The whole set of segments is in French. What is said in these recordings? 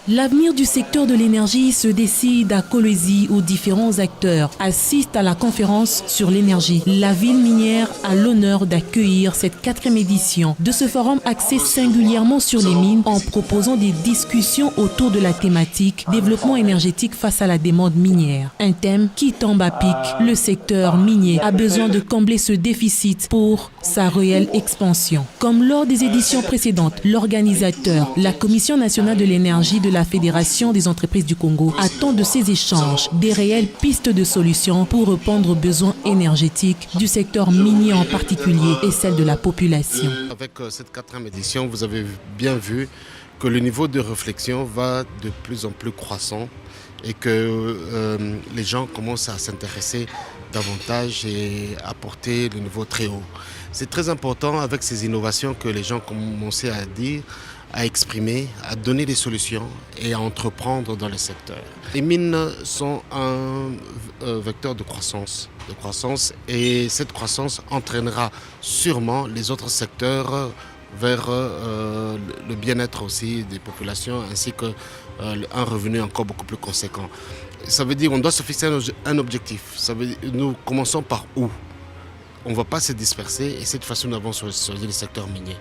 L'avenir du secteur de l'énergie se décide à Kolwezi où différents acteurs assistent à la conférence sur l'énergie. La ville minière a l'honneur d'accueillir cette 4e édition de ce forum axé singulièrement sur les mines en proposant des discussions autour de la thématique développement énergétique face à la demande minière. Un thème qui tombe à pic. Le secteur minier a besoin de combler ce déficit pour sa réelle expansion. Comme lors des éditions précédentes, l'organisateur, la Commission nationale de l'énergie de la Fédération des entreprises du Congo, attend de ces échanges des réelles pistes de solutions pour répondre aux besoins énergétiques du secteur minier en particulier et celle de la population. Avec cette 4e édition, vous avez bien vu que le niveau de réflexion va de plus en plus croissant et que les gens commencent à s'intéresser davantage et à porter le niveau très haut. C'est très important avec ces innovations que les gens commencent à dire, à exprimer, à donner des solutions et à entreprendre dans le secteur. Les mines sont un vecteur de croissance et cette croissance entraînera sûrement les autres secteurs vers le bien-être aussi des populations ainsi qu'un revenu encore beaucoup plus conséquent. Ça veut dire qu'on doit se fixer un objectif. Ça veut dire, nous commençons par où? On ne va pas se disperser et cette fois-ci nous avons choisi le secteur minier.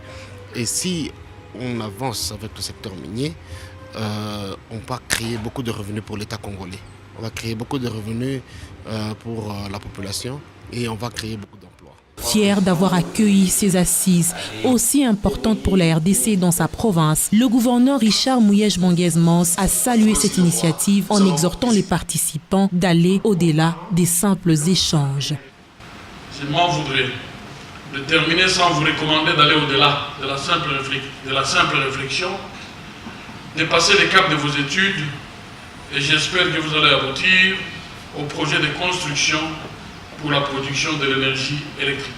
Et si on avance avec le secteur minier, on va créer beaucoup de revenus pour l'État congolais. On va créer beaucoup de revenus pour la population et on va créer beaucoup d'emplois. Fier d'avoir accueilli ces assises aussi importantes pour la RDC dans sa province, le gouverneur Richard Mouyej-Banguez-Mans a salué cette initiative en exhortant les participants d'aller au-delà des simples échanges. Je m'en voudrais de terminer sans vous recommander d'aller au-delà de la simple réflexion, dépasser les caps de vos études et j'espère que vous allez aboutir au projet de construction pour la production de l'énergie électrique.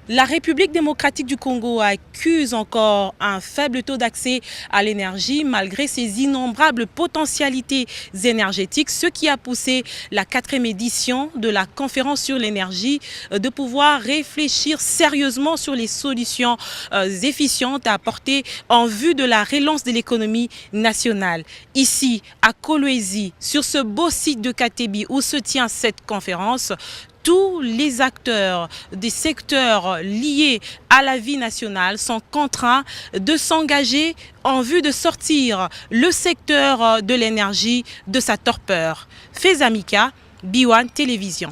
La République démocratique du Congo accuse encore un faible taux d'accès à l'énergie malgré ses innombrables potentialités énergétiques, ce qui a poussé la 4e édition de la conférence sur l'énergie de pouvoir réfléchir sérieusement sur les solutions efficientes à apporter en vue de la relance de l'économie nationale. Ici, à Kolwezi, sur ce beau site de Katebi où se tient cette conférence, tous les acteurs des secteurs liés à la vie nationale sont contraints de s'engager en vue de sortir le secteur de l'énergie de sa torpeur. Fezamika, B1 Télévision.